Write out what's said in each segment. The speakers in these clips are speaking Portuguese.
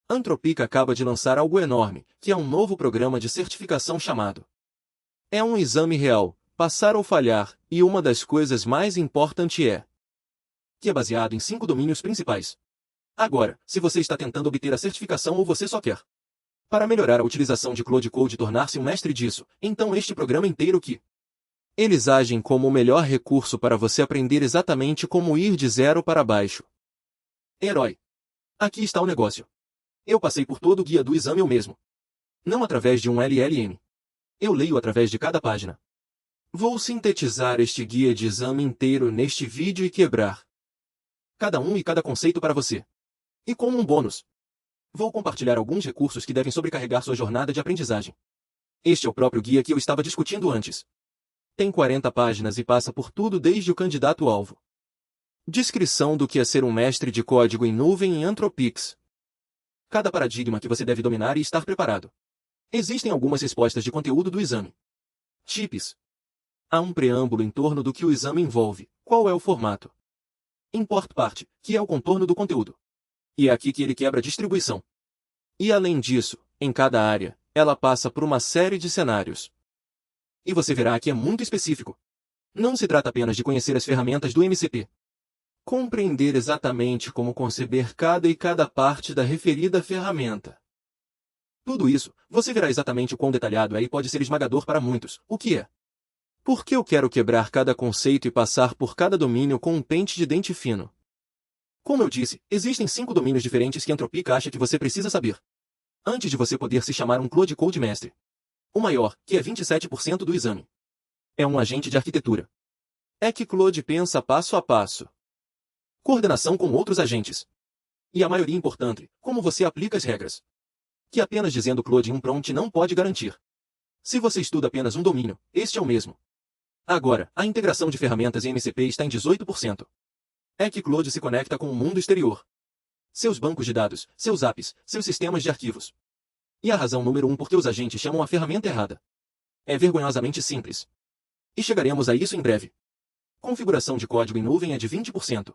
Anthropic acaba de lançar algo enorme, que é um novo programa de certificação chamado. É um exame real, passar ou falhar, e uma das coisas mais importantes é que é baseado em 5 domínios principais. Agora, se você está tentando obter a certificação ou você só quer para melhorar a utilização de Claude Code e tornar-se um mestre disso, então este programa inteiro que eles agem como o melhor recurso para você aprender exatamente como ir de zero para baixo. Herói. Aqui está o negócio. Eu passei por todo o guia do exame eu mesmo. Não através de um LLM. Eu leio através de cada página. Vou sintetizar este guia de exame inteiro neste vídeo e quebrar cada um e cada conceito para você. E como um bônus, vou compartilhar alguns recursos que devem sobrecarregar sua jornada de aprendizagem. Este é o próprio guia que eu estava discutindo antes. Tem 40 páginas e passa por tudo desde o candidato-alvo. Descrição do que é ser um mestre de código em nuvem em Anthropic. Cada paradigma que você deve dominar e estar preparado. Existem algumas respostas de conteúdo do exame. Tips. Há um preâmbulo em torno do que o exame envolve, qual é o formato. Import part, que é o contorno do conteúdo. E é aqui que ele quebra a distribuição. E além disso, em cada área, ela passa por uma série de cenários. E você verá que é muito específico. Não se trata apenas de conhecer as ferramentas do MCP. Compreender exatamente como conceber cada parte da referida ferramenta. Tudo isso, você verá exatamente o quão detalhado é e pode ser esmagador para muitos. O que é? Porque eu quero quebrar cada conceito e passar por cada domínio com um pente de dente fino. Como eu disse, existem 5 domínios diferentes que Anthropic acha que você precisa saber. Antes de você poder se chamar um Claude Code mestre. O maior, que é 27% do exame. É um agente de arquitetura. É que Claude pensa passo a passo. Coordenação com outros agentes. E a maioria importante, como você aplica as regras. Que apenas dizendo Claude em um prompt não pode garantir. Se você estuda apenas um domínio, este é o mesmo. Agora, a integração de ferramentas em MCP está em 18%. É que Claude se conecta com o mundo exterior. Seus bancos de dados, seus apps, seus sistemas de arquivos. E a razão número 1 porque os agentes chamam a ferramenta errada. É vergonhosamente simples. E chegaremos a isso em breve. Configuração de código em nuvem é de 20%.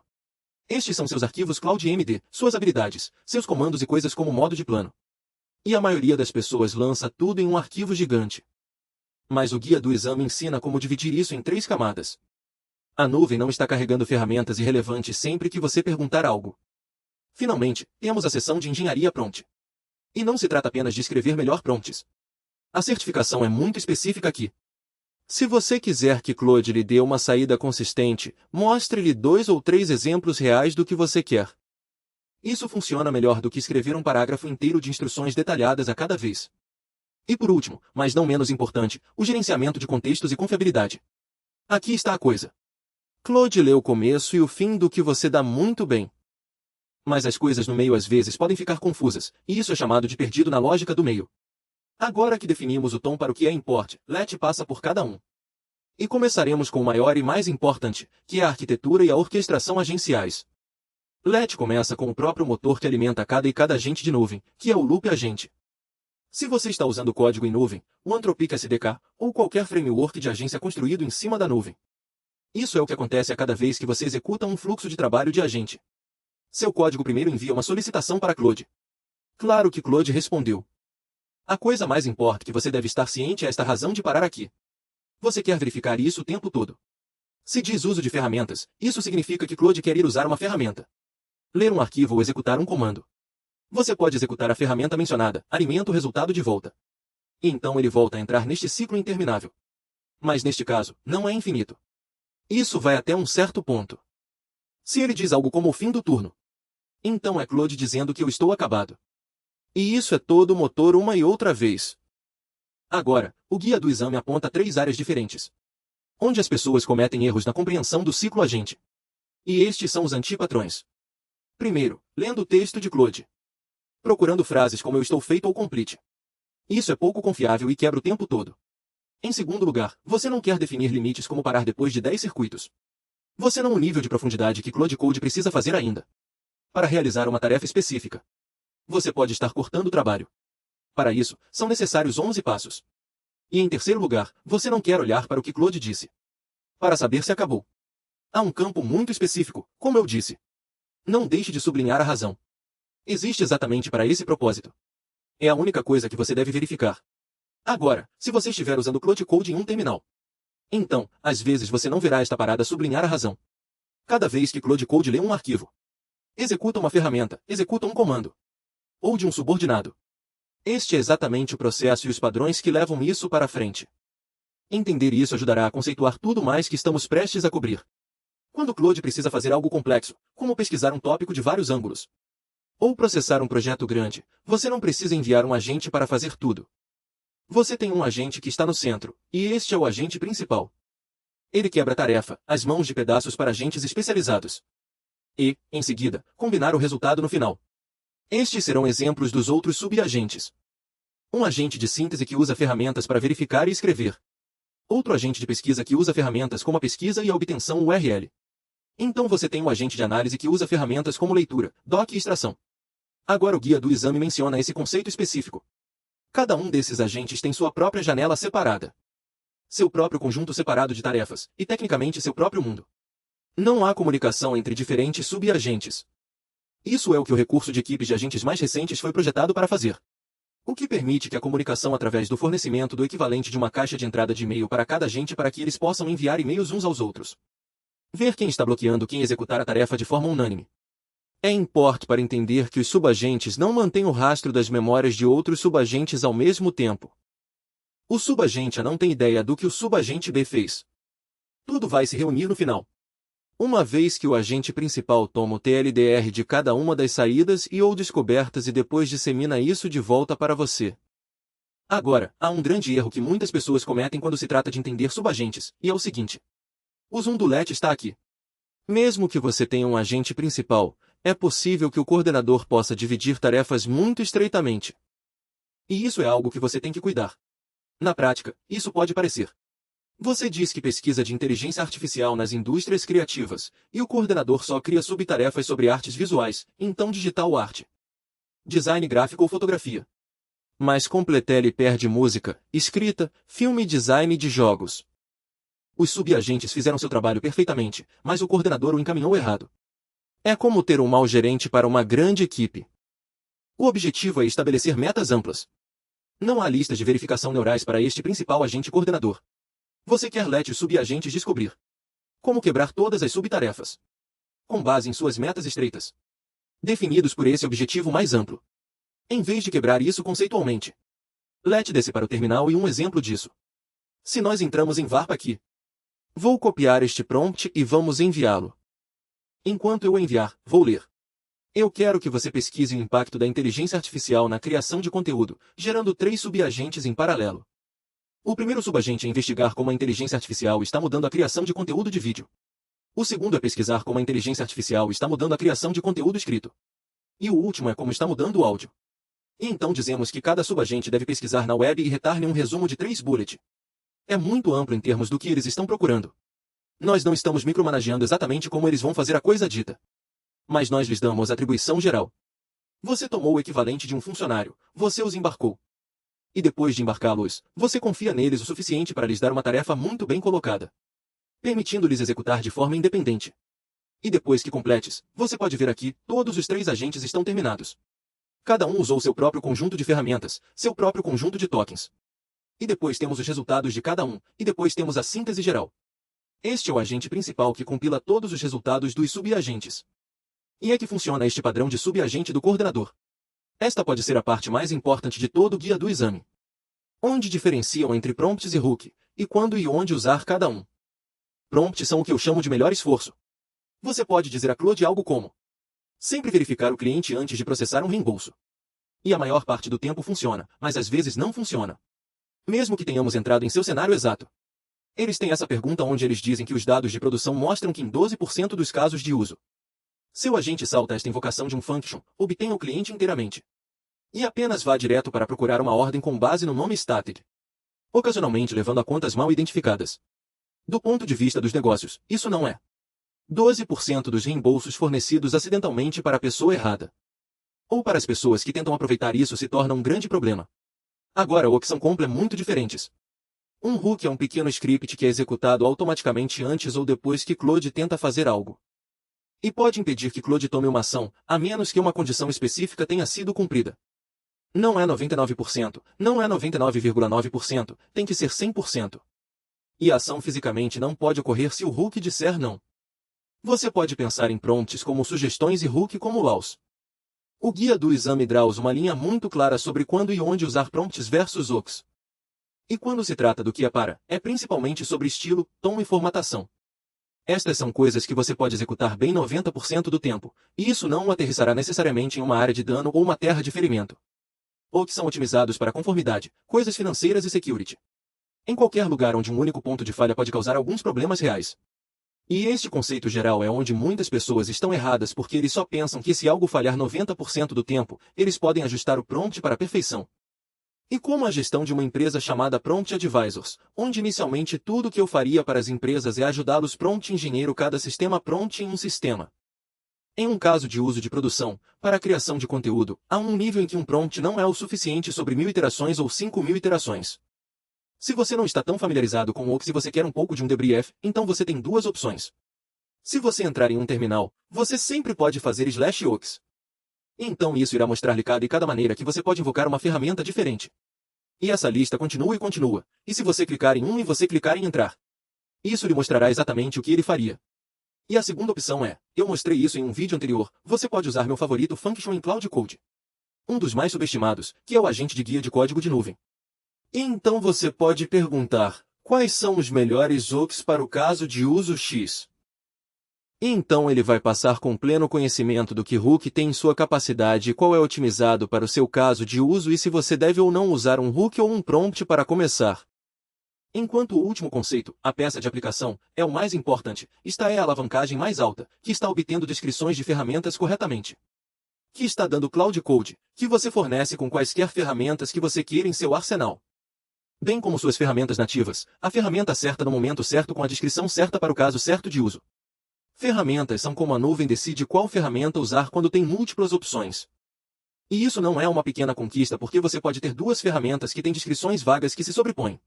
Estes são seus arquivos Cloud MD, suas habilidades, seus comandos e coisas como modo de plano. E a maioria das pessoas lança tudo em um arquivo gigante. Mas o guia do exame ensina como dividir isso em 3 camadas. A nuvem não está carregando ferramentas irrelevantes sempre que você perguntar algo. Finalmente, temos a seção de engenharia prompt. E não se trata apenas de escrever melhor prompts. A certificação é muito específica aqui. Se você quiser que Claude lhe dê uma saída consistente, mostre-lhe 2 ou 3 exemplos reais do que você quer. Isso funciona melhor do que escrever um parágrafo inteiro de instruções detalhadas a cada vez. E por último, mas não menos importante, o gerenciamento de contextos e confiabilidade. Aqui está a coisa. Claude lê o começo e o fim do que você dá muito bem. Mas as coisas no meio às vezes podem ficar confusas, e isso é chamado de perdido na lógica do meio. Agora que definimos o tom para o que é import, let passa por cada um. E começaremos com o maior e mais importante, que é a arquitetura e a orquestração agenciais. Let começa com o próprio motor que alimenta cada agente de nuvem, que é o loop agente. Se você está usando código em nuvem, o Anthropic SDK, ou qualquer framework de agência construído em cima da nuvem. Isso é o que acontece a cada vez que você executa um fluxo de trabalho de agente. Seu código primeiro envia uma solicitação para Claude. Claro que Claude respondeu. A coisa mais importante que você deve estar ciente é esta razão de parar aqui. Você quer verificar isso o tempo todo. Se diz uso de ferramentas, isso significa que Claude quer ir usar uma ferramenta. Ler um arquivo ou executar um comando. Você pode executar a ferramenta mencionada, alimenta o resultado de volta. E então ele volta a entrar neste ciclo interminável. Mas neste caso, não é infinito. Isso vai até um certo ponto. Se ele diz algo como o fim do turno, então é Claude dizendo que eu estou acabado. E isso é todo o motor uma e outra vez. Agora, o guia do exame aponta 3 áreas diferentes, onde as pessoas cometem erros na compreensão do ciclo agente. E estes são os antipatrões. Primeiro, lendo o texto de Claude. Procurando frases como eu estou feito ou complete. Isso é pouco confiável e quebra o tempo todo. Em segundo lugar, você não quer definir limites como parar depois de 10 circuitos. Você não o nível de profundidade que Claude Code precisa fazer ainda. Para realizar uma tarefa específica. Você pode estar cortando o trabalho. Para isso, são necessários 11 passos. E em terceiro lugar, você não quer olhar para o que Claude disse. Para saber se acabou. Há um campo muito específico, como eu disse. Não deixe de sublinhar a razão. Existe exatamente para esse propósito. É a única coisa que você deve verificar. Agora, se você estiver usando Cloud Code em um terminal, então, às vezes você não verá esta parada sublinhar a razão. Cada vez que Cloud Code lê um arquivo, executa uma ferramenta, executa um comando, ou de um subordinado. Este é exatamente o processo e os padrões que levam isso para frente. Entender isso ajudará a conceituar tudo mais que estamos prestes a cobrir. Quando Claude precisa fazer algo complexo, como pesquisar um tópico de vários ângulos, ou processar um projeto grande, você não precisa enviar um agente para fazer tudo. Você tem um agente que está no centro, e este é o agente principal. Ele quebra a tarefa, as mãos de pedaços para agentes especializados. E, em seguida, combinar o resultado no final. Estes serão exemplos dos outros subagentes. Um agente de síntese que usa ferramentas para verificar e escrever. Outro agente de pesquisa que usa ferramentas como a pesquisa e a obtenção URL. Então você tem um agente de análise que usa ferramentas como leitura, doc e extração. Agora o guia do exame menciona esse conceito específico. Cada um desses agentes tem sua própria janela separada. Seu próprio conjunto separado de tarefas, e tecnicamente seu próprio mundo. Não há comunicação entre diferentes subagentes. Isso é o que o recurso de equipes de agentes mais recentes foi projetado para fazer. O que permite que a comunicação através do fornecimento do equivalente de uma caixa de entrada de e-mail para cada agente para que eles possam enviar e-mails uns aos outros. Ver quem está bloqueando quem executar a tarefa de forma unânime. É importante para entender que os subagentes não mantêm o rastro das memórias de outros subagentes ao mesmo tempo. O subagente A não tem ideia do que o subagente B fez. Tudo vai se reunir no final. Uma vez que o agente principal toma o TLDR de cada uma das saídas e ou descobertas e depois dissemina isso de volta para você. Agora, há um grande erro que muitas pessoas cometem quando se trata de entender subagentes, e é o seguinte. O zoom do LED está aqui. Mesmo que você tenha um agente principal, é possível que o coordenador possa dividir tarefas muito estreitamente. E isso é algo que você tem que cuidar. Na prática, isso pode parecer. Você diz que pesquisa de inteligência artificial nas indústrias criativas, e o coordenador só cria subtarefas sobre artes visuais, então digital arte, design gráfico ou fotografia. Mas Completely perde música, escrita, filme e design de jogos. Os subagentes fizeram seu trabalho perfeitamente, mas o coordenador o encaminhou errado. É como ter um mau gerente para uma grande equipe. O objetivo é estabelecer metas amplas. Não há listas de verificação neurais para este principal agente coordenador. Você quer let os subagentes descobrir como quebrar todas as subtarefas, com base em suas metas estreitas, definidos por esse objetivo mais amplo. Em vez de quebrar isso conceitualmente. Let desce para o terminal e um exemplo disso. Se nós entramos em VARP aqui, vou copiar este prompt e vamos enviá-lo. Enquanto eu o enviar, vou ler. Eu quero que você pesquise o impacto da inteligência artificial na criação de conteúdo, gerando 3 subagentes em paralelo. O primeiro subagente é investigar como a inteligência artificial está mudando a criação de conteúdo de vídeo. O segundo é pesquisar como a inteligência artificial está mudando a criação de conteúdo escrito. E o último é como está mudando o áudio. E então dizemos que cada subagente deve pesquisar na web e retar-lhe um resumo de 3 bullets. É muito amplo em termos do que eles estão procurando. Nós não estamos micromanageando exatamente como eles vão fazer a coisa dita. Mas nós lhes damos atribuição geral. Você tomou o equivalente de um funcionário, você os embarcou. E depois de embarcá-los, você confia neles o suficiente para lhes dar uma tarefa muito bem colocada, permitindo-lhes executar de forma independente. E depois que completes, você pode ver aqui, todos os 3 agentes estão terminados. Cada um usou seu próprio conjunto de ferramentas, seu próprio conjunto de tokens. E depois temos os resultados de cada um, e depois temos a síntese geral. Este é o agente principal que compila todos os resultados dos subagentes. E é que funciona este padrão de subagente do coordenador. Esta pode ser a parte mais importante de todo o guia do exame. Onde diferenciam entre prompts e hook, e quando e onde usar cada um. Prompts são o que eu chamo de melhor esforço. Você pode dizer a Claude algo como: sempre verificar o cliente antes de processar um reembolso. E a maior parte do tempo funciona, mas às vezes não funciona. Mesmo que tenhamos entrado em seu cenário exato. Eles têm essa pergunta onde eles dizem que os dados de produção mostram que em 12% dos casos de uso, seu agente salta esta invocação de um function, obtenha o cliente inteiramente. E apenas vá direto para procurar uma ordem com base no nome static. Ocasionalmente levando a contas mal identificadas. Do ponto de vista dos negócios, isso não é 12% dos reembolsos fornecidos acidentalmente para a pessoa errada. Ou para as pessoas que tentam aproveitar isso se torna um grande problema. Agora o que são compl é muito diferentes. Um hook é um pequeno script que é executado automaticamente antes ou depois que Claude tenta fazer algo. E pode impedir que Claude tome uma ação, a menos que uma condição específica tenha sido cumprida. Não é 99%, não é 99,9%, tem que ser 100%. E a ação fisicamente não pode ocorrer se o Hulk disser não. Você pode pensar em prompts como sugestões e Hulk como laws. O guia do exame draws uma linha muito clara sobre quando e onde usar prompts versus hooks. E quando se trata do que é para, é principalmente sobre estilo, tom e formatação. Estas são coisas que você pode executar bem 90% do tempo, e isso não o aterrissará necessariamente em uma área de dano ou uma terra de ferimento. Ou que são otimizados para conformidade, coisas financeiras e security. Em qualquer lugar onde um único ponto de falha pode causar alguns problemas reais. E este conceito geral é onde muitas pessoas estão erradas porque eles só pensam que se algo falhar 90% do tempo, eles podem ajustar o prompt para a perfeição. E como a gestão de uma empresa chamada Prompt Advisors, onde inicialmente tudo que eu faria para as empresas é ajudá-los prompt engenheiro cada sistema prompt em um sistema. Em um caso de uso de produção, para a criação de conteúdo, há um nível em que um prompt não é o suficiente sobre 1000 iterações ou 5000 iterações. Se você não está tão familiarizado com o Ox e você quer um pouco de um debrief, então você tem duas opções. Se você entrar em um terminal, você sempre pode fazer /ox. E então isso irá mostrar-lhe cada maneira que você pode invocar uma ferramenta diferente. E essa lista continua e continua, e se você clicar em um e você clicar em entrar, isso lhe mostrará exatamente o que ele faria. E a segunda opção é, eu mostrei isso em um vídeo anterior, você pode usar meu favorito Function em Cloud Code. Um dos mais subestimados, que é o agente de guia de código de nuvem. E então você pode perguntar, quais são os melhores hooks para o caso de uso X? E então ele vai passar com pleno conhecimento do que hook tem em sua capacidade e qual é otimizado para o seu caso de uso e se você deve ou não usar um hook ou um prompt para começar. Enquanto o último conceito, a peça de aplicação, é o mais importante, esta é a alavancagem mais alta, que está obtendo descrições de ferramentas corretamente. Que está dando Cloud Code, que você fornece com quaisquer ferramentas que você queira em seu arsenal. Bem como suas ferramentas nativas, a ferramenta certa no momento certo com a descrição certa para o caso certo de uso. Ferramentas são como a nuvem decide qual ferramenta usar quando tem múltiplas opções. E isso não é uma pequena conquista porque você pode ter duas ferramentas que têm descrições vagas que se sobrepõem.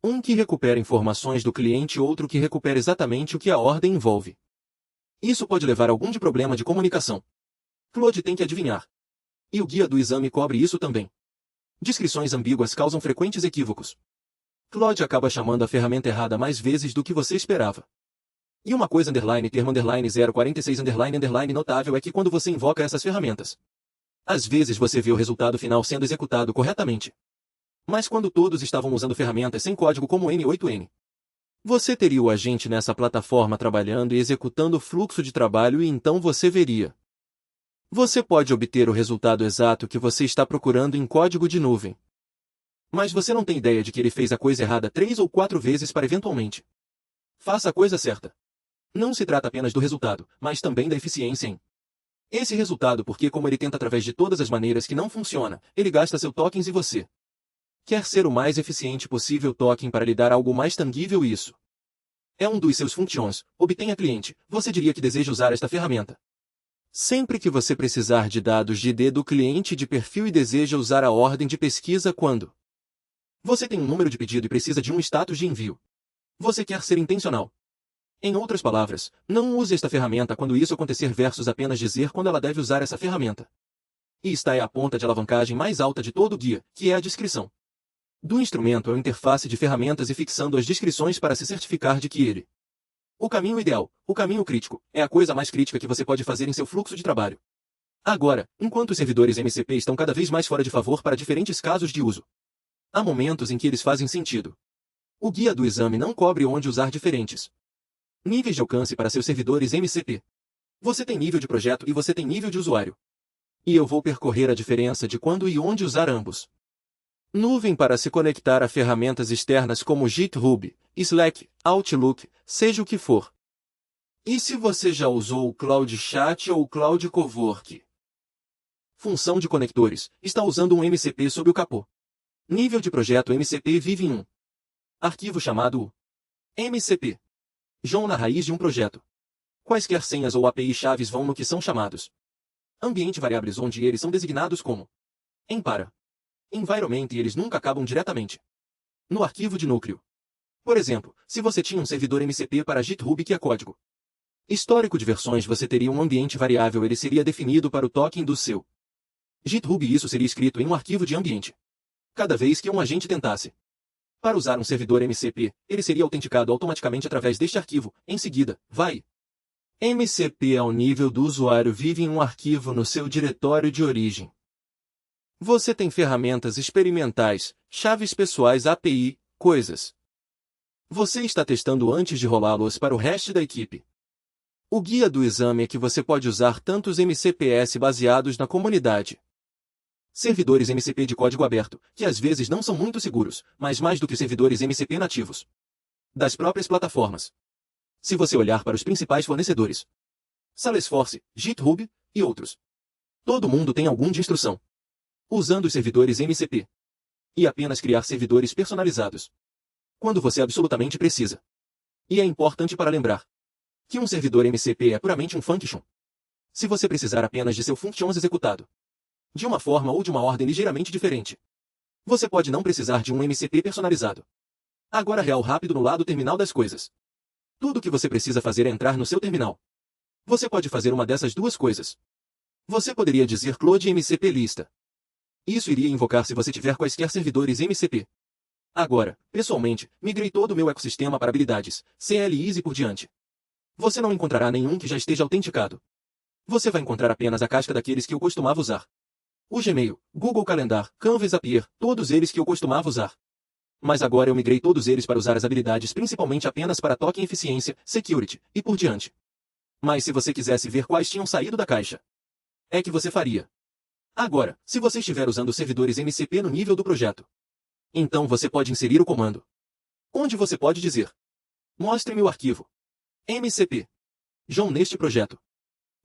Um que recupera informações do cliente e outro que recupera exatamente o que a ordem envolve. Isso pode levar a algum problema de comunicação. Claude tem que adivinhar. E o guia do exame cobre isso também. Descrições ambíguas causam frequentes equívocos. Claude acaba chamando a ferramenta errada mais vezes do que você esperava. E uma coisa termo 046 notável é que quando você invoca essas ferramentas, às vezes você vê o resultado final sendo executado corretamente. Mas quando todos estavam usando ferramentas sem código como N8N, você teria o agente nessa plataforma trabalhando e executando o fluxo de trabalho e então você veria. Você pode obter o resultado exato que você está procurando em código de nuvem. Mas você não tem ideia de que ele fez a coisa errada 3 ou 4 vezes para eventualmente. Faça a coisa certa. Não se trata apenas do resultado, mas também da eficiência em esse resultado porque como ele tenta através de todas as maneiras que não funciona, ele gasta seu tokens e você quer ser o mais eficiente possível token para lhe dar algo mais tangível e isso é um dos seus functions. Obtenha cliente, você diria que deseja usar esta ferramenta. Sempre que você precisar de dados de ID do cliente de perfil e deseja usar a ordem de pesquisa quando você tem um número de pedido e precisa de um status de envio. Você quer ser intencional. Em outras palavras, não use esta ferramenta quando isso acontecer versus apenas dizer quando ela deve usar essa ferramenta. E esta é a ponta de alavancagem mais alta de todo o guia, que é a descrição do instrumento é a interface de ferramentas e fixando as descrições para se certificar de que ele o caminho ideal, o caminho crítico, é a coisa mais crítica que você pode fazer em seu fluxo de trabalho. Agora, enquanto os servidores MCP estão cada vez mais fora de favor para diferentes casos de uso, há momentos em que eles fazem sentido. O guia do exame não cobre onde usar diferentes níveis de alcance para seus servidores MCP. Você tem nível de projeto e você tem nível de usuário. E eu vou percorrer a diferença de quando e onde usar ambos. Nuvem para se conectar a ferramentas externas como GitHub, Slack, Outlook, seja o que for. E se você já usou o Cloud Chat ou o Cloud Cowork? Função de conectores, está usando um MCP sob o capô. Nível de projeto MCP vive em um arquivo chamado MCP. João na raiz de um projeto. Quaisquer senhas ou API chaves vão no que são chamados ambiente variáveis onde eles são designados como em para environment e eles nunca acabam diretamente no arquivo de núcleo. Por exemplo, se você tinha um servidor MCP para GitHub que é código Histórico de versões. Você teria um ambiente variável, ele seria definido para o token do seu GitHub e isso seria escrito em um arquivo de ambiente. Cada vez que um agente tentasse para usar um servidor MCP, ele seria autenticado automaticamente através deste arquivo. Em seguida, vai MCP ao nível do usuário vive em um arquivo no seu diretório de origem. Você tem ferramentas experimentais, chaves pessoais API, coisas. Você está testando antes de rolá-los para o resto da equipe. O guia do exame é que você pode usar tantos MCPs baseados na comunidade. Servidores MCP de código aberto, que às vezes não são muito seguros, mas mais do que servidores MCP nativos das próprias plataformas. Se você olhar para os principais fornecedores, Salesforce, GitHub e outros, todo mundo tem algum de instrução usando os servidores MCP e apenas criar servidores personalizados quando você absolutamente precisa. E é importante para lembrar que um servidor MCP é puramente um function. Se você precisar apenas de seu functions executado de uma forma ou de uma ordem ligeiramente diferente, você pode não precisar de um MCP personalizado. Agora real rápido no lado terminal das coisas. Tudo o que você precisa fazer é entrar no seu terminal. Você pode fazer uma dessas duas coisas. Você poderia dizer Cloud MCP lista. Isso iria invocar se você tiver quaisquer servidores MCP. Agora, pessoalmente, migrei todo o meu ecossistema para habilidades, CLIs e por diante. Você não encontrará nenhum que já esteja autenticado. Você vai encontrar apenas a casca daqueles que eu costumava usar. O Gmail, Google Calendar, Canva e Zapier, todos eles que eu costumava usar. Mas agora eu migrei todos eles para usar as habilidades principalmente apenas para token eficiência, security, e por diante. Mas se você quisesse ver quais tinham saído da caixa, é que você faria. Agora, se você estiver usando servidores MCP no nível do projeto, então você pode inserir o comando, onde você pode dizer: mostre-me o arquivo MCP João neste projeto.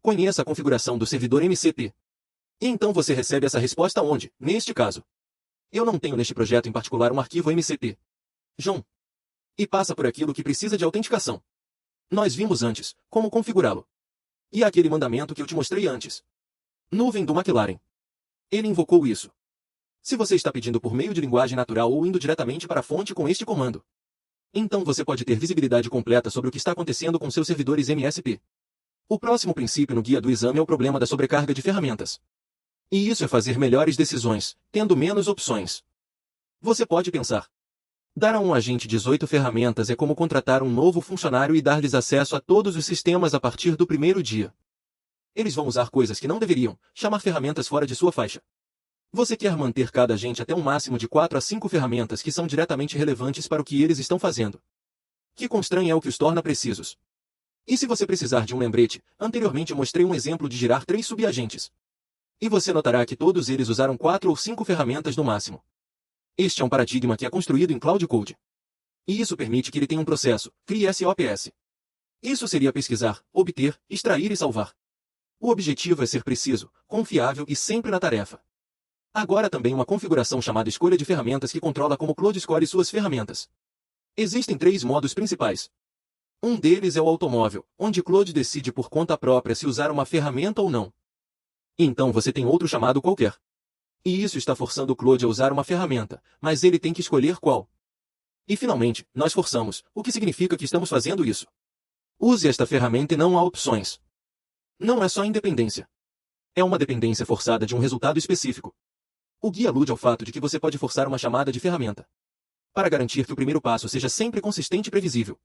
Conheça a configuração do servidor MCP. E então você recebe essa resposta onde, neste caso, eu não tenho neste projeto em particular um arquivo MCP João. E passa por aquilo que precisa de autenticação. Nós vimos antes como configurá-lo. E aquele mandamento que eu te mostrei antes. Nuvem do McLaren. Ele invocou isso. Se você está pedindo por meio de linguagem natural ou indo diretamente para a fonte com este comando, então você pode ter visibilidade completa sobre o que está acontecendo com seus servidores MSP. O próximo princípio no guia do exame é o problema da sobrecarga de ferramentas. E isso é fazer melhores decisões, tendo menos opções. Você pode pensar: dar a um agente 18 ferramentas é como contratar um novo funcionário e dar-lhes acesso a todos os sistemas a partir do primeiro dia. Eles vão usar coisas que não deveriam, chamar ferramentas fora de sua faixa. Você quer manter cada agente até um máximo de 4 a 5 ferramentas que são diretamente relevantes para o que eles estão fazendo. Que constranha é o que os torna precisos. E se você precisar de um lembrete, anteriormente eu mostrei um exemplo de girar 3 subagentes. E você notará que todos eles usaram 4 ou 5 ferramentas no máximo. Este é um paradigma que é construído em Cloud Code. E isso permite que ele tenha um processo, crie SOPS. Isso seria pesquisar, obter, extrair e salvar. O objetivo é ser preciso, confiável e sempre na tarefa. Agora também uma configuração chamada escolha de ferramentas que controla como Cloud escolhe suas ferramentas. Existem 3 modos principais. Um deles é o automóvel, onde Cloud decide por conta própria se usar uma ferramenta ou não. Então você tem outro chamado qualquer. E isso está forçando o Cloud a usar uma ferramenta, mas ele tem que escolher qual. E finalmente, nós forçamos, o que significa que estamos fazendo isso. Use esta ferramenta e não há opções. Não é só independência. É uma dependência forçada de um resultado específico. O guia alude ao fato de que você pode forçar uma chamada de ferramenta para garantir que o primeiro passo seja sempre consistente e previsível.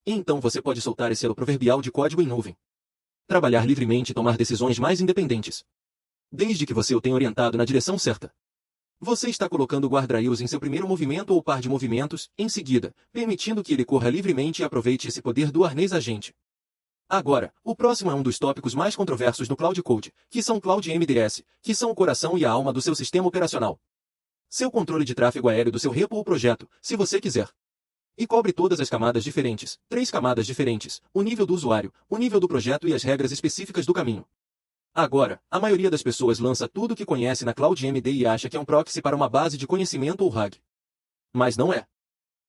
E então você pode soltar esse elo proverbial de código em nuvem. Trabalhar livremente e tomar decisões mais independentes. Desde que você o tenha orientado na direção certa. Você está colocando guardrails em seu primeiro movimento ou par de movimentos, em seguida, permitindo que ele corra livremente e aproveite esse poder do arnês agente. Agora, o próximo é um dos tópicos mais controversos no Cloud Code, que são Cloud MDS, que são o coração e a alma do seu sistema operacional. Seu controle de tráfego aéreo do seu repo ou projeto, se você quiser. E cobre todas as camadas diferentes, 3 camadas diferentes, o nível do usuário, o nível do projeto e as regras específicas do caminho. Agora, a maioria das pessoas lança tudo o que conhece na Cloud MD e acha que é um proxy para uma base de conhecimento ou RAG. Mas não é.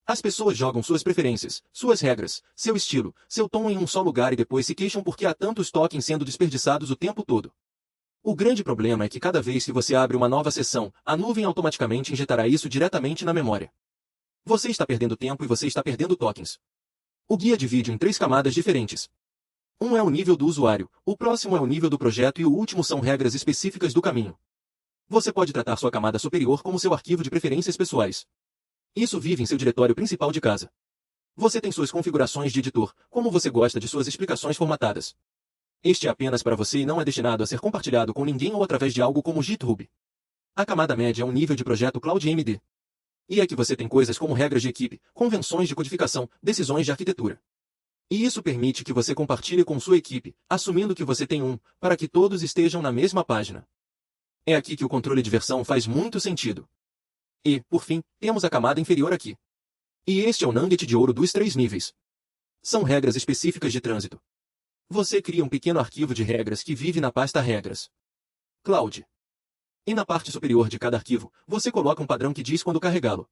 As pessoas jogam suas preferências, suas regras, seu estilo, seu tom em um só lugar e depois se queixam porque há tantos tokens sendo desperdiçados o tempo todo. O grande problema é que cada vez que você abre uma nova sessão, a nuvem automaticamente injetará isso diretamente na memória. Você está perdendo tempo e você está perdendo tokens. O guia divide em 3 camadas diferentes. Um é o nível do usuário, o próximo é o nível do projeto e o último são regras específicas do caminho. Você pode tratar sua camada superior como seu arquivo de preferências pessoais. Isso vive em seu diretório principal de casa. Você tem suas configurações de editor, como você gosta de suas explicações formatadas. Este é apenas para você e não é destinado a ser compartilhado com ninguém ou através de algo como o GitHub. A camada média é um nível de projeto CloudMD. E é que você tem coisas como regras de equipe, convenções de codificação, decisões de arquitetura. E isso permite que você compartilhe com sua equipe, assumindo que você tem para que todos estejam na mesma página. É aqui que o controle de versão faz muito sentido. E, por fim, temos a camada inferior aqui. E este é o nugget de ouro dos 3 níveis. São regras específicas de trânsito. Você cria um pequeno arquivo de regras que vive na pasta Regras. Cloud. E na parte superior de cada arquivo, você coloca um padrão que diz quando carregá-lo.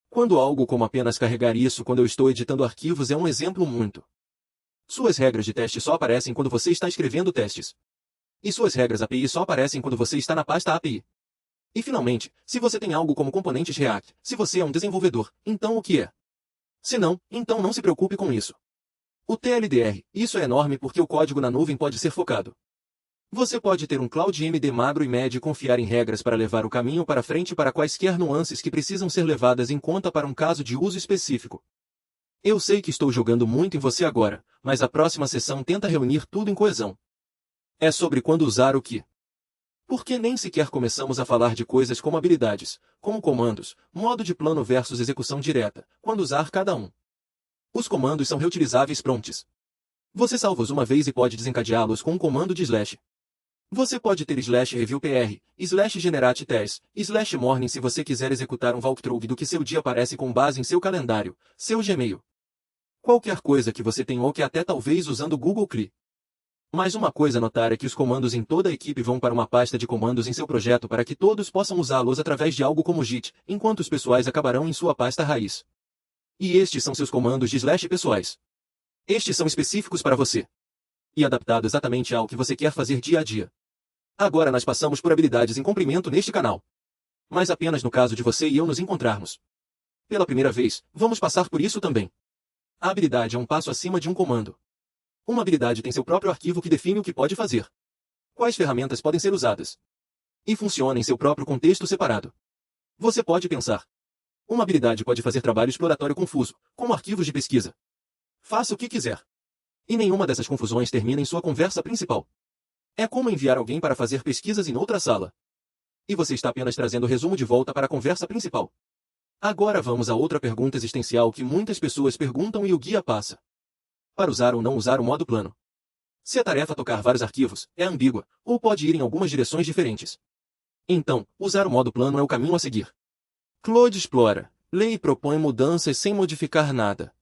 Quando algo como apenas carregar isso quando eu estou editando arquivos é um exemplo muito. Suas regras de teste só aparecem quando você está escrevendo testes. E suas regras API só aparecem quando você está na pasta API. E finalmente, se você tem algo como componentes React, se você é um desenvolvedor, então o que é? Se não, então não se preocupe com isso. O TLDR, isso é enorme porque o código na nuvem pode ser focado. Você pode ter um CloudMD magro e médio e confiar em regras para levar o caminho para frente para quaisquer nuances que precisam ser levadas em conta para um caso de uso específico. Eu sei que estou jogando muito em você agora, mas a próxima sessão tenta reunir tudo em coesão. É sobre quando usar o que. Porque nem sequer começamos a falar de coisas como habilidades, como comandos, modo de plano versus execução direta, quando usar cada um. Os comandos são reutilizáveis prompts. Você salva-os uma vez e pode desencadeá-los com um comando de slash. Você pode ter /reviewpr, /generate_test, /morning se você quiser executar um walkthrough do que seu dia parece com base em seu calendário, seu Gmail. Qualquer coisa que você tem ou que até talvez usando o Google CLI. Mas uma coisa a notar é que os comandos em toda a equipe vão para uma pasta de comandos em seu projeto para que todos possam usá-los através de algo como Git, enquanto os pessoais acabarão em sua pasta raiz. E estes são seus comandos de / pessoais. Estes são específicos para você. E adaptado exatamente ao que você quer fazer dia a dia. Agora nós passamos por habilidades em comprimento neste canal. Mas apenas no caso de você e eu nos encontrarmos. Pela primeira vez, vamos passar por isso também. A habilidade é um passo acima de um comando. Uma habilidade tem seu próprio arquivo que define o que pode fazer. Quais ferramentas podem ser usadas. E funciona em seu próprio contexto separado. Você pode pensar. Uma habilidade pode fazer trabalho exploratório confuso, como arquivos de pesquisa. Faça o que quiser. E nenhuma dessas confusões termina em sua conversa principal. É como enviar alguém para fazer pesquisas em outra sala. E você está apenas trazendo o resumo de volta para a conversa principal. Agora vamos a outra pergunta existencial que muitas pessoas perguntam e o guia passa. Para usar ou não usar o modo plano. Se a tarefa tocar vários arquivos, é ambígua, ou pode ir em algumas direções diferentes. Então, usar o modo plano é o caminho a seguir. Claude explora, lê e propõe mudanças sem modificar nada.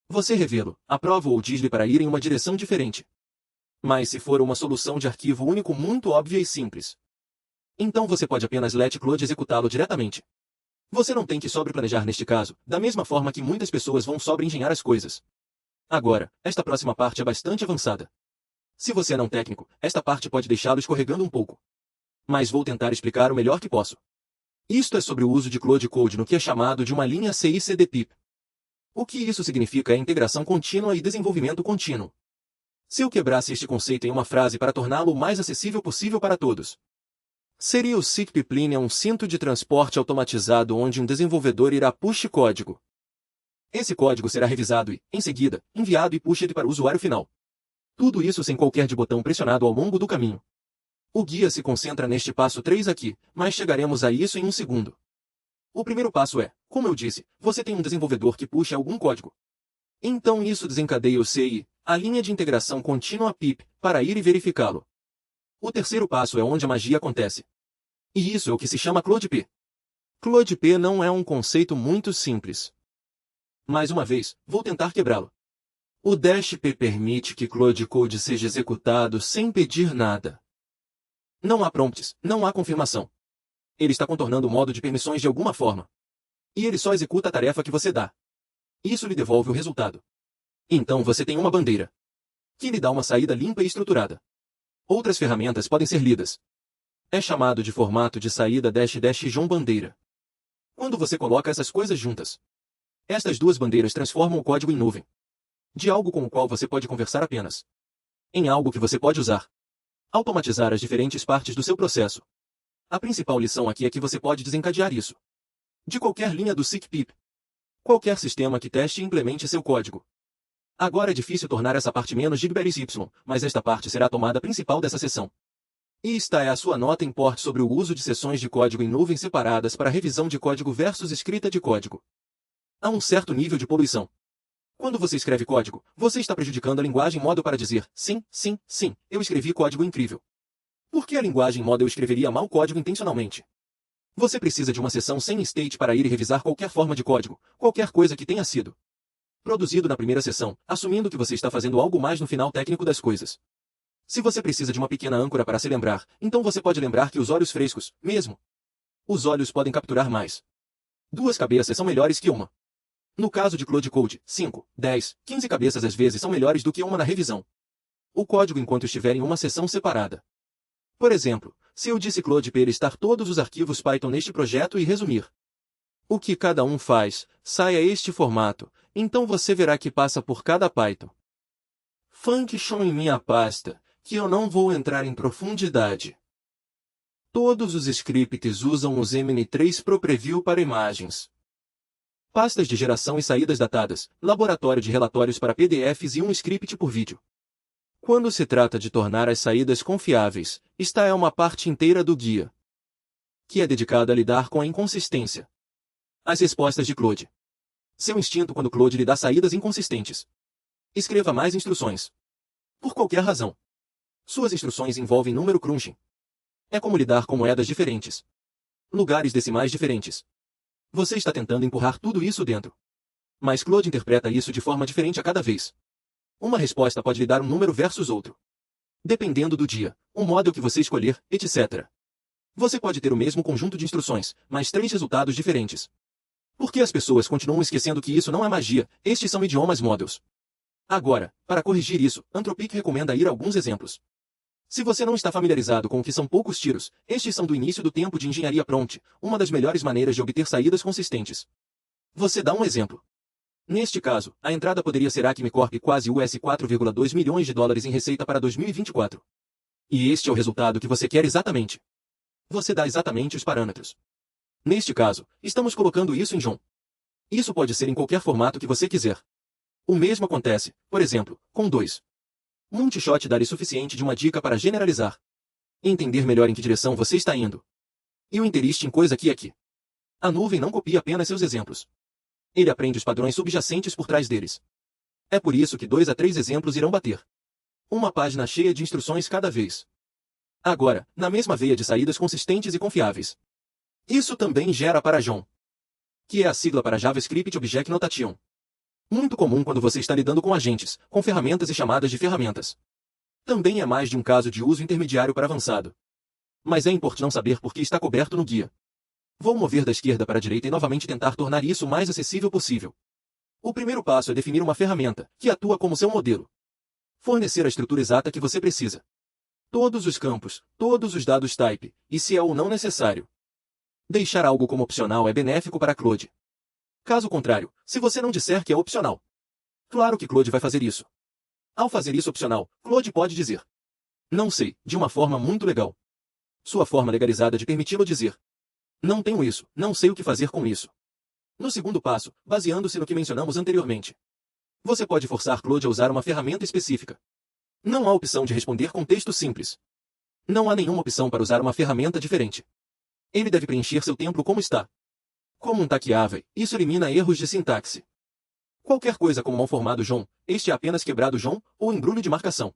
Você revê-lo, aprova ou diz-lhe para ir em uma direção diferente. Mas se for uma solução de arquivo único muito óbvia e simples, então você pode apenas let Claude executá-lo diretamente. Você não tem que sobreplanejar neste caso, da mesma forma que muitas pessoas vão sobreengenhar as coisas. Agora, esta próxima parte é bastante avançada. Se você é não técnico, esta parte pode deixá-lo escorregando um pouco. Mas vou tentar explicar o melhor que posso. Isto é sobre o uso de Claude Code no que é chamado de uma linha CI/CD-pip. O que isso significa é integração contínua e desenvolvimento contínuo. Se eu quebrasse este conceito em uma frase para torná-lo o mais acessível possível para todos, seria o SIG Pipeline é um cinto de transporte automatizado onde um desenvolvedor irá push código. Esse código será revisado e, em seguida, enviado e pushed para o usuário final. Tudo isso sem qualquer de botão pressionado ao longo do caminho. O guia se concentra neste passo 3 aqui, mas chegaremos a isso em um segundo. O primeiro passo é, como eu disse, você tem um desenvolvedor que puxa algum código. Então isso desencadeia o CI, a linha de integração contínua PIP, para ir e verificá-lo. O terceiro passo é onde a magia acontece. E isso é o que se chama CloudP. CloudP não é um conceito muito simples. Mais uma vez, vou tentar quebrá-lo. O -p permite que Claude Code seja executado sem pedir nada. Não há prompts, não há confirmação. Ele está contornando o modo de permissões de alguma forma. E ele só executa a tarefa que você dá. Isso lhe devolve o resultado. Então você tem uma bandeira, que lhe dá uma saída limpa e estruturada. Outras ferramentas podem ser lidas. É chamado de formato de saída --John bandeira. Quando você coloca essas coisas juntas, estas duas bandeiras transformam o código em nuvem. De algo com o qual você pode conversar apenas. em algo que você pode usar. Automatizar as diferentes partes do seu processo. A principal lição aqui é que você pode desencadear isso de qualquer linha do SICPIP. Qualquer sistema que teste e implemente seu código. Agora é difícil tornar essa parte menos Gigberis Y, mas esta parte será a tomada principal dessa sessão. E esta é a sua nota em port sobre o uso de seções de código em nuvens separadas para revisão de código versus escrita de código. Há um certo nível de poluição. Quando você escreve código, você está prejudicando a linguagem model para dizer, sim, sim, sim, eu escrevi código incrível. Por que a linguagem model escreveria mal código intencionalmente? Você precisa de uma seção sem state para ir e revisar qualquer forma de código, qualquer coisa que tenha sido produzido na primeira sessão, assumindo que você está fazendo algo mais no final técnico das coisas. Se você precisa de uma pequena âncora para se lembrar, então você pode lembrar que os olhos frescos, mesmo. Os olhos podem capturar mais. 2 cabeças são melhores que uma. No caso de Claude Code, 5, 10, 15 cabeças às vezes são melhores do que uma na revisão. O código enquanto estiver em uma seção separada. Por exemplo, se eu disse Claude para listar todos os arquivos Python neste projeto e resumir o que cada um faz, saia este formato, então você verá que passa por cada Python function em minha pasta, que eu não vou entrar em profundidade. Todos os scripts usam os MN3 Pro Preview para imagens. Pastas de geração e saídas datadas, laboratório de relatórios para PDFs e um script por vídeo. Quando se trata de tornar as saídas confiáveis, esta é uma parte inteira do guia, que é dedicada a lidar com a inconsistência. As respostas de Claude. Seu instinto quando Claude lhe dá saídas inconsistentes. Escreva mais instruções. Por qualquer razão. Suas instruções envolvem número crunching. É como lidar com moedas diferentes. Lugares decimais diferentes. Você está tentando empurrar tudo isso dentro. Mas Claude interpreta isso de forma diferente a cada vez. Uma resposta pode lhe dar um número versus outro. Dependendo do dia, o model que você escolher, etc. Você pode ter o mesmo conjunto de instruções, mas 3 resultados diferentes. Por que as pessoas continuam esquecendo que isso não é magia? Estes são idiomas models. Agora, para corrigir isso, Anthropic recomenda ir a alguns exemplos. Se você não está familiarizado com o que são poucos tiros, estes são do início do tempo de engenharia prompt, uma das melhores maneiras de obter saídas consistentes. Você dá um exemplo. Neste caso, a entrada poderia ser Acme Corp quase US 4,2 milhões de dólares em receita para 2024. E este é o resultado que você quer exatamente. Você dá exatamente os parâmetros. Neste caso, estamos colocando isso em JSON. Isso pode ser em qualquer formato que você quiser. O mesmo acontece, por exemplo, com 2. Moonshot dar suficiente de uma dica para generalizar. Entender melhor em que direção você está indo. E o interesse em coisa aqui. A nuvem não copia apenas seus exemplos. Ele aprende os padrões subjacentes por trás deles. É por isso que 2 a 3 exemplos irão bater. Uma página cheia de instruções cada vez. Agora, na mesma veia de saídas consistentes e confiáveis. Isso também gera para JSON, que é a sigla para JavaScript Object Notation. Muito comum quando você está lidando com agentes, com ferramentas e chamadas de ferramentas. Também é mais de um caso de uso intermediário para avançado. Mas é importante não saber por que está coberto no guia. Vou mover da esquerda para a direita e novamente tentar tornar isso o mais acessível possível. O primeiro passo é definir uma ferramenta, que atua como seu modelo. Fornecer a estrutura exata que você precisa. Todos os campos, todos os dados type, e se é ou não necessário. Deixar algo como opcional é benéfico para Claude. Caso contrário, se você não disser que é opcional. Claro que Claude vai fazer isso. Ao fazer isso opcional, Claude pode dizer: não sei, de uma forma muito legal. Sua forma legalizada de permiti-lo dizer: não tenho isso, não sei o que fazer com isso. No segundo passo, baseando-se no que mencionamos anteriormente, você pode forçar Claude a usar uma ferramenta específica. Não há opção de responder com texto simples. Não há nenhuma opção para usar uma ferramenta diferente. Ele deve preencher seu tempo como está. Como um taquiave, isso elimina erros de sintaxe. Qualquer coisa como mal formado JSON, este é apenas quebrado JSON ou embrulho de marcação.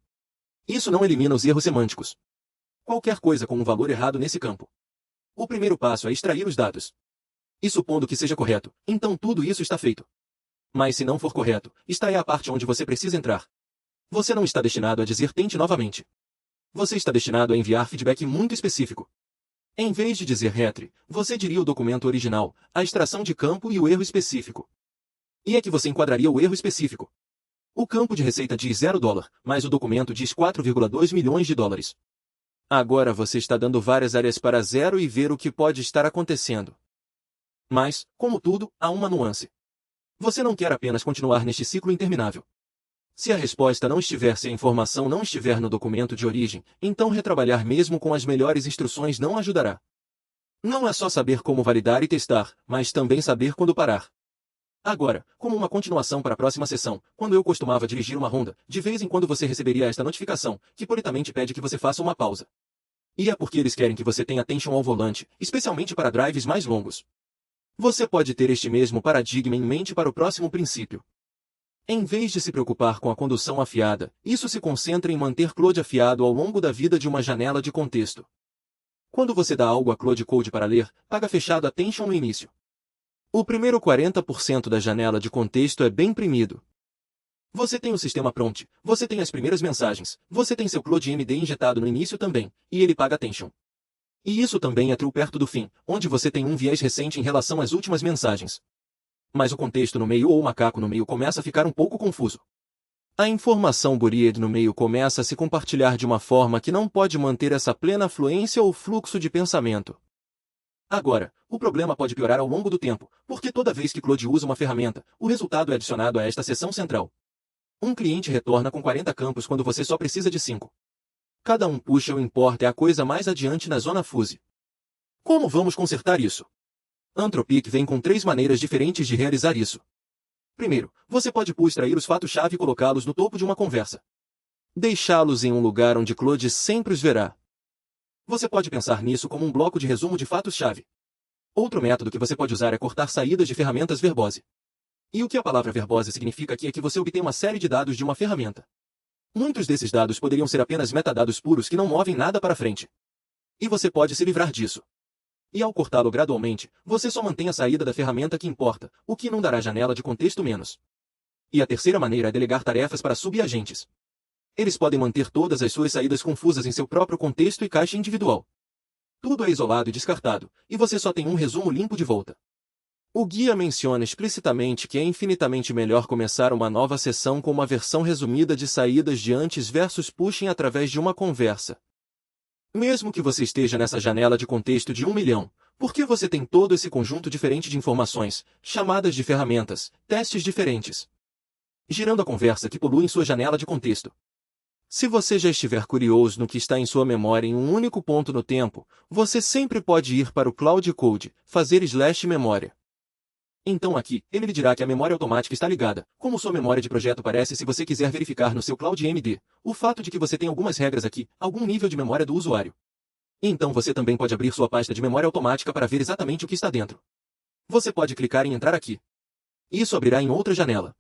Isso não elimina os erros semânticos. Qualquer coisa com um valor errado nesse campo. O primeiro passo é extrair os dados. E supondo que seja correto, então tudo isso está feito. Mas se não for correto, esta é a parte onde você precisa entrar. Você não está destinado a dizer tente novamente. Você está destinado a enviar feedback muito específico. Em vez de dizer retre, você diria o documento original, a extração de campo e o erro específico. E é que você enquadraria o erro específico. O campo de receita diz $0, mas o documento diz 4,2 milhões de dólares. Agora você está dando várias áreas para zero e ver o que pode estar acontecendo. Mas, como tudo, há uma nuance. Você não quer apenas continuar neste ciclo interminável. Se a resposta não estiver, se a informação não estiver no documento de origem, então retrabalhar mesmo com as melhores instruções não ajudará. Não é só saber como validar e testar, mas também saber quando parar. Agora, como uma continuação para a próxima sessão, quando eu costumava dirigir uma Honda, de vez em quando você receberia esta notificação, que politamente pede que você faça uma pausa. E é porque eles querem que você tenha atenção ao volante, especialmente para drives mais longos. Você pode ter este mesmo paradigma em mente para o próximo princípio. Em vez de se preocupar com a condução afiada, isso se concentra em manter Claude afiado ao longo da vida de uma janela de contexto. Quando você dá algo a Claude Code para ler, paga fechado attention no início. O primeiro 40% da janela de contexto é bem premido. Você tem o sistema pronto, você tem as primeiras mensagens, você tem seu Claude MD injetado no início também, e ele paga attention. E isso também é true perto do fim, onde você tem um viés recente em relação às últimas mensagens. Mas o contexto no meio ou o macaco no meio começa a ficar um pouco confuso. A informação buried no meio começa a se compartilhar de uma forma que não pode manter essa plena fluência ou fluxo de pensamento. Agora, o problema pode piorar ao longo do tempo, porque toda vez que Claude usa uma ferramenta, o resultado é adicionado a esta seção central. Um cliente retorna com 40 campos quando você só precisa de 5. Cada um puxa o import é a coisa mais adiante na zona fuzzy. Como vamos consertar isso? Anthropic vem com 3 maneiras diferentes de realizar isso. Primeiro, você pode extrair os fatos-chave e colocá-los no topo de uma conversa. Deixá-los em um lugar onde Claude sempre os verá. Você pode pensar nisso como um bloco de resumo de fatos-chave. Outro método que você pode usar é cortar saídas de ferramentas verbose. E o que a palavra verbose significa aqui é que você obtém uma série de dados de uma ferramenta. Muitos desses dados poderiam ser apenas metadados puros que não movem nada para frente. E você pode se livrar disso. E ao cortá-lo gradualmente, você só mantém a saída da ferramenta que importa, o que inundará a janela de contexto menos. E a terceira maneira é delegar tarefas para subagentes. Eles podem manter todas as suas saídas confusas em seu próprio contexto e caixa individual. Tudo é isolado e descartado, e você só tem um resumo limpo de volta. O guia menciona explicitamente que é infinitamente melhor começar uma nova sessão com uma versão resumida de saídas de antes versus pushing através de uma conversa. Mesmo que você esteja nessa janela de contexto de 1 milhão, porque você tem todo esse conjunto diferente de informações, chamadas de ferramentas, testes diferentes, girando a conversa que poluem sua janela de contexto. Se você já estiver curioso no que está em sua memória em um único ponto no tempo, você sempre pode ir para o Claude Code, fazer /memória. Então aqui, ele lhe dirá que a memória automática está ligada, como sua memória de projeto parece se você quiser verificar no seu Claude MD, o fato de que você tem algumas regras aqui, algum nível de memória do usuário. Então você também pode abrir sua pasta de memória automática para ver exatamente o que está dentro. Você pode clicar em entrar aqui. Isso abrirá em outra janela.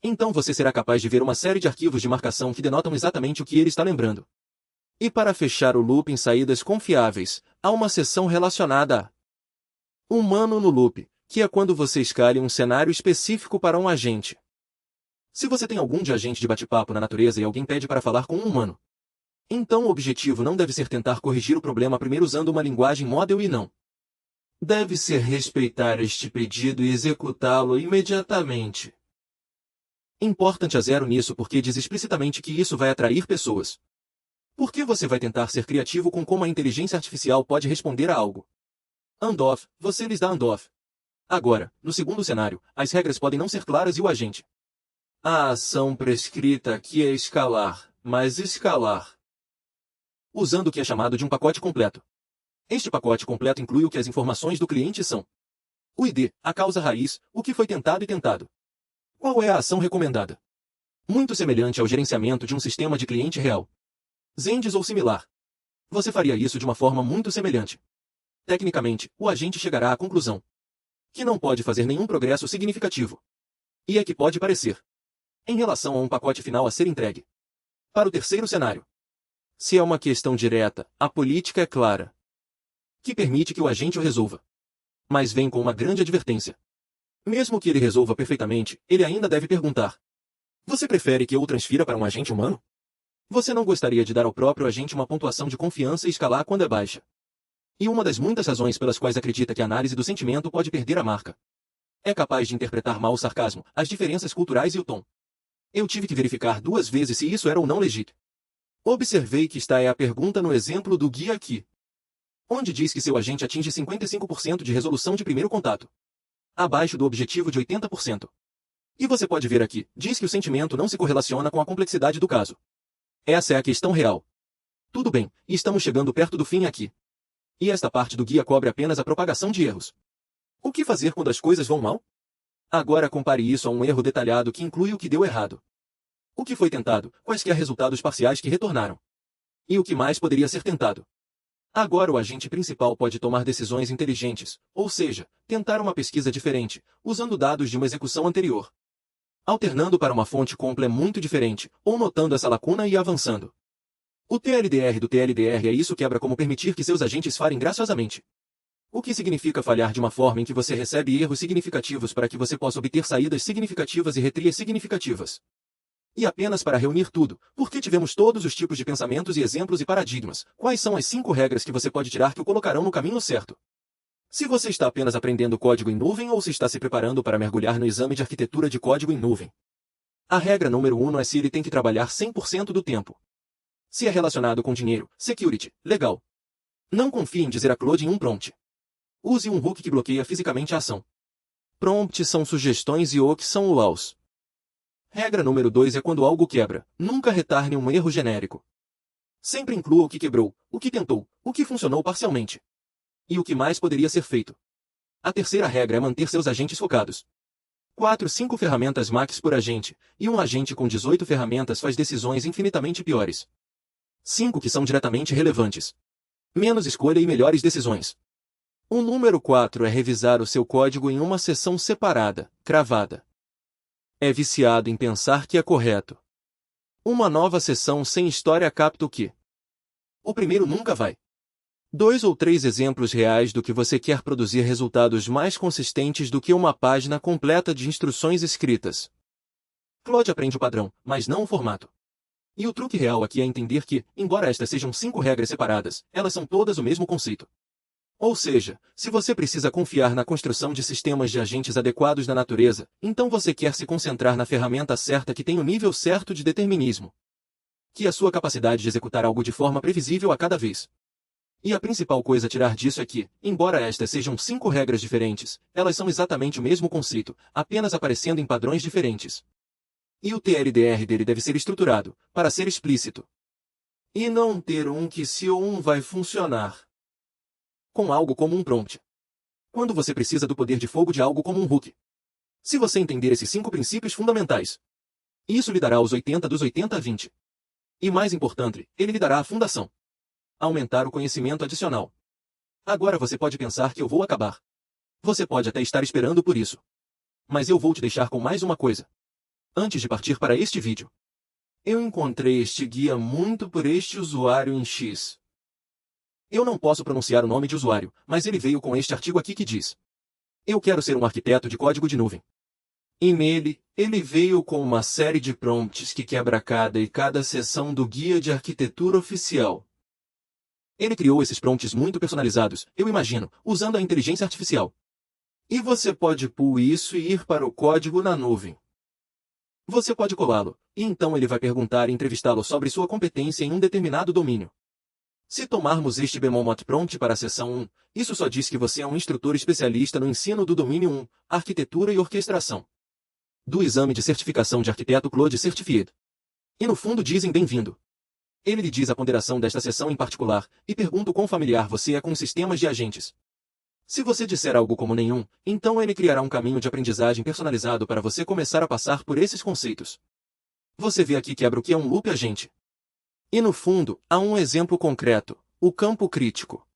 Então você será capaz de ver uma série de arquivos de marcação que denotam exatamente o que ele está lembrando. E para fechar o loop em saídas confiáveis, há uma seção relacionada a humano no loop, que é quando você escalhe um cenário específico para um agente. Se você tem algum de agente de bate-papo na natureza e alguém pede para falar com um humano, então o objetivo não deve ser tentar corrigir o problema primeiro usando uma linguagem model e não. Deve ser respeitar este pedido e executá-lo imediatamente. Importante a zero nisso porque diz explicitamente que isso vai atrair pessoas. Por que você vai tentar ser criativo com como a inteligência artificial pode responder a algo? Handoff, você lhes dá handoff. Agora, no segundo cenário, as regras podem não ser claras e o agente. A ação prescrita aqui é escalar, mas escalar. Usando o que é chamado de um pacote completo. Este pacote completo inclui o que as informações do cliente são. O ID, a causa raiz, o que foi tentado e tentado. Qual é a ação recomendada? Muito semelhante ao gerenciamento de um sistema de cliente real. Zendesk ou similar. Você faria isso de uma forma muito semelhante. Tecnicamente, o agente chegará à conclusão que não pode fazer nenhum progresso significativo. E é que pode parecer. Em relação a um pacote final a ser entregue. Para o terceiro cenário. Se é uma questão direta, a política é clara. Que permite que o agente o resolva. Mas vem com uma grande advertência. Mesmo que ele resolva perfeitamente, ele ainda deve perguntar. Você prefere que eu o transfira para um agente humano? Você não gostaria de dar ao próprio agente uma pontuação de confiança e escalar quando é baixa. E uma das muitas razões pelas quais acredita que a análise do sentimento pode perder a marca. É capaz de interpretar mal o sarcasmo, as diferenças culturais e o tom. Eu tive que verificar 2 vezes se isso era ou não legítimo. Observei que está a pergunta no exemplo do guia aqui. Onde diz que seu agente atinge 55% de resolução de primeiro contato. Abaixo do objetivo de 80%. E você pode ver aqui, diz que o sentimento não se correlaciona com a complexidade do caso. Essa é a questão real. Tudo bem, e estamos chegando perto do fim aqui. E esta parte do guia cobre apenas a propagação de erros. O que fazer quando as coisas vão mal? Agora compare isso a um erro detalhado que inclui o que deu errado. O que foi tentado, quaisquer resultados parciais que retornaram. E o que mais poderia ser tentado. Agora o agente principal pode tomar decisões inteligentes, ou seja, tentar uma pesquisa diferente, usando dados de uma execução anterior. Alternando para uma fonte muito diferente, ou notando essa lacuna e avançando. O TLDR do TLDR é isso quebra como permitir que seus agentes falhem graciosamente. O que significa falhar de uma forma em que você recebe erros significativos para que você possa obter saídas significativas e retrias significativas. E apenas para reunir tudo, porque tivemos todos os tipos de pensamentos e exemplos e paradigmas, quais são as 5 regras que você pode tirar que o colocarão no caminho certo? Se você está apenas aprendendo código em nuvem ou se está se preparando para mergulhar no exame de arquitetura de código em nuvem. A regra número 1 é se ele tem que trabalhar 100% do tempo. Se é relacionado com dinheiro, security, legal. Não confie em dizer a Claude em um prompt. Use um hook que bloqueia fisicamente a ação. Prompts são sugestões e hooks são URLs. Regra número 2 é quando algo quebra, nunca retorne um erro genérico. Sempre inclua o que quebrou, o que tentou, o que funcionou parcialmente. E o que mais poderia ser feito. A terceira regra é manter seus agentes focados. 5 ferramentas max por agente, e um agente com 18 ferramentas faz decisões infinitamente piores. 5 que são diretamente relevantes. Menos escolha e melhores decisões. O número 4 é revisar o seu código em uma sessão separada, cravada. É viciado em pensar que é correto. Uma nova sessão sem história capta o que? O primeiro nunca vai. 2 ou 3 exemplos reais do que você quer produzir resultados mais consistentes do que uma página completa de instruções escritas. Claude aprende o padrão, mas não o formato. E o truque real aqui é entender que, embora estas sejam 5 regras separadas, elas são todas o mesmo conceito. Ou seja, se você precisa confiar na construção de sistemas de agentes adequados na natureza, então você quer se concentrar na ferramenta certa que tem o nível certo de determinismo. Que é a sua capacidade de executar algo de forma previsível a cada vez. E a principal coisa a tirar disso é que, embora estas sejam 5 regras diferentes, elas são exatamente o mesmo conceito, apenas aparecendo em padrões diferentes. E o TLDR dele deve ser estruturado, para ser explícito. E não ter um que se ou um vai funcionar. Com algo como um prompt. Quando você precisa do poder de fogo de algo como um hook. Se você entender esses 5 princípios fundamentais, isso lhe dará os 80 dos 80-20. E mais importante, ele lhe dará a fundação. Aumentar o conhecimento adicional. Agora você pode pensar que eu vou acabar. Você pode até estar esperando por isso. Mas eu vou te deixar com mais uma coisa. Antes de partir para este vídeo. Eu encontrei este guia muito por este usuário em X. Eu não posso pronunciar o nome de usuário, mas ele veio com este artigo aqui que diz: eu quero ser um arquiteto de código de nuvem. E nele, ele veio com uma série de prompts que quebra cada seção do guia de arquitetura oficial. Ele criou esses prompts muito personalizados, eu imagino, usando a inteligência artificial. E você pode pull isso e ir para o código na nuvem. Você pode colá-lo, e então ele vai perguntar e entrevistá-lo sobre sua competência em um determinado domínio. Se tomarmos este bemol prompt para a seção 1, isso só diz que você é um instrutor especialista no ensino do domínio 1, arquitetura e orquestração. Do exame de certificação de arquiteto Claude Certified. E no fundo dizem bem-vindo. Ele lhe diz a ponderação desta seção em particular, e pergunta o quão familiar você é com sistemas de agentes. Se você disser algo como nenhum, então ele criará um caminho de aprendizagem personalizado para você começar a passar por esses conceitos. Você vê aqui quebra o que é um loop agente. E no fundo, há um exemplo concreto, o campo crítico.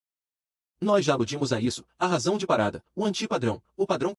Nós já aludimos a isso, a razão de parada, o antipadrão, o padrão,